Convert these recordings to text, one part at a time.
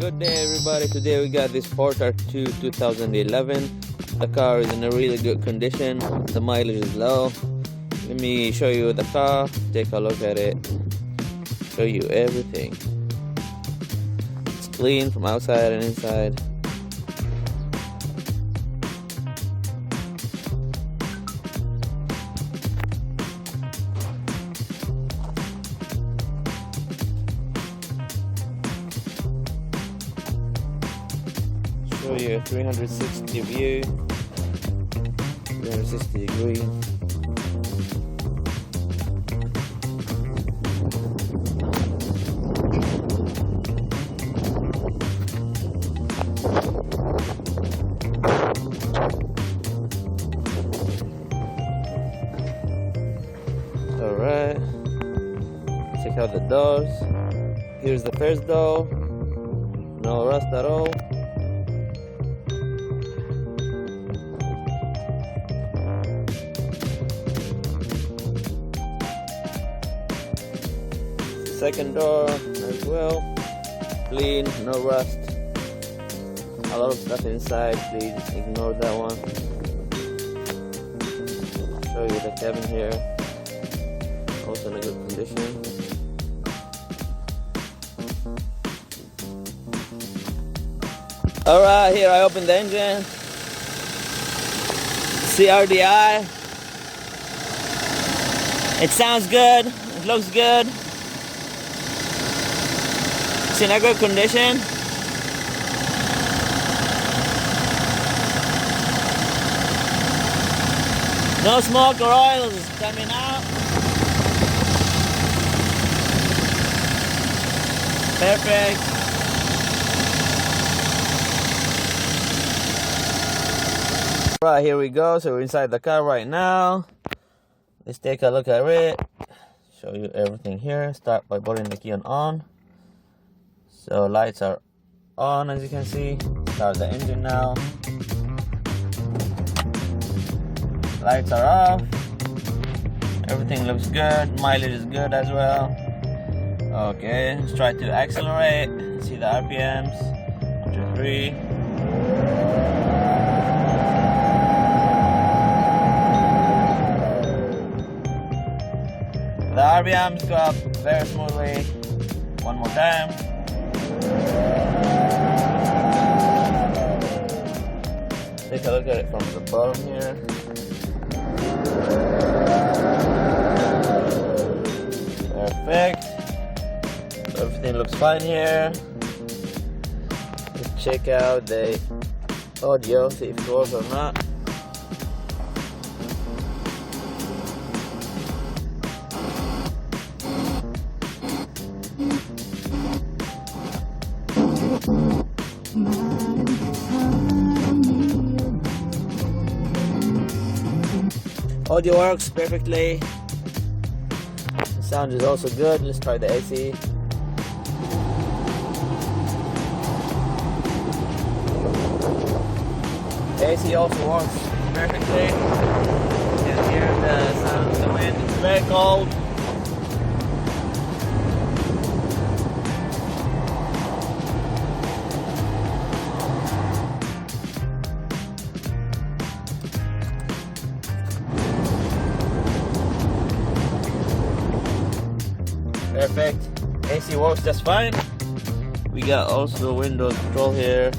Good day everybody, today we got this PORTER 2 2011. The car is in a really good condition, the mileage is low. Let me show you the car, take a look at it, show you everything. It's clean from outside and inside. Show you a 360 view, 360 degree. Alright, check out the doors. Here's the first door, no rust at all. Second door as well, clean, no rust. A lot of stuff inside, please ignore that one. Show you the cabin here, also in a good condition. Alright, here I open the engine. CRDI. It sounds good, it looks good. It's in a good condition. No smoke or oils coming out. Perfect. Right, here we go. So we're inside the car right now. Let's take a look at it. Show you everything here. Start by putting the key on. So lights are on, as you can see. Start the engine now. Lights are off. Everything looks good. Mileage is good as well. Okay, let's try to accelerate. See the RPMs. 1, 2, 3. The RPMs go up very smoothly. One more time. Take a look at it from the bottom here. Perfect. Everything looks fine here. Let's check out the audio, see if it works or not. Audio works perfectly. The sound is also good. Let's try the AC. The AC also works perfectly. You can hear the sound of the wind. It's very cold. Perfect. AC works just fine. We got also window control here.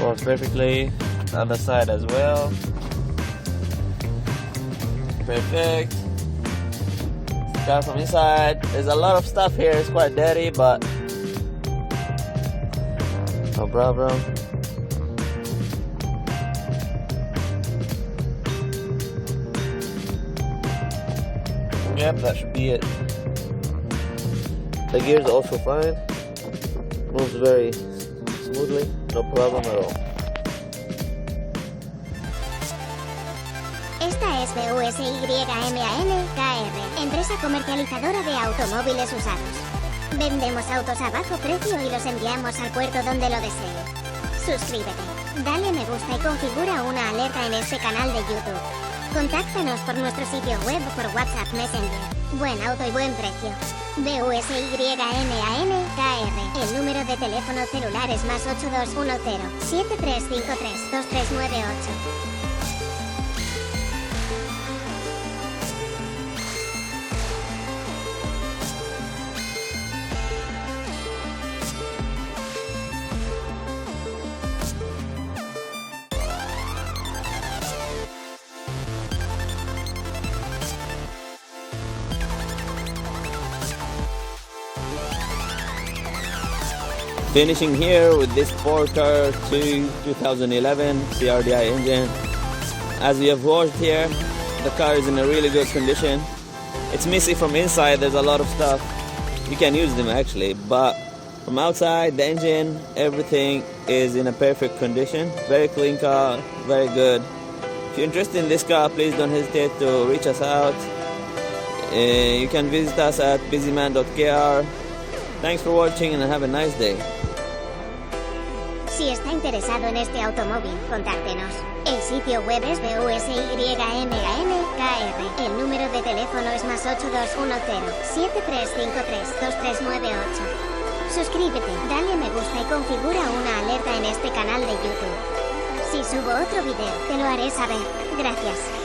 Works perfectly. The other side as well. Perfect. Car from inside. There's a lot of stuff here. It's quite dirty, but no problem. Yep, that should be it. The gears are also fine. Moves very smoothly, no problem at all. Esta es USYMAN.KR, empresa comercializadora de automóviles usados. Vendemos autos a bajo precio y los enviamos al puerto donde lo desee. Suscríbete, dale me gusta y configura una alerta en este canal de YouTube. Contáctanos por nuestro sitio web o por WhatsApp Messenger. Buen auto y buen precio. busyman.kr. El número de teléfono celular es +8210-7353-2398. Finishing here with this PORTER 2 2011 CRDI engine. As you have watched here, the car is in a really good condition. It's messy from inside, there's a lot of stuff. You can use them actually, but from outside, the engine, everything is in a perfect condition. Very clean car, very good. If you're interested in this car, please don't hesitate to reach us out. You can visit us at busyman.kr. Thanks for watching and have a nice day. Si está interesado en este automóvil, contáctenos. El sitio web es busyman.kr. El número de teléfono es +8210-7353-2398. Suscríbete, dale me gusta y configura una alerta en este canal de YouTube. Si subo otro video, te lo haré saber. Gracias.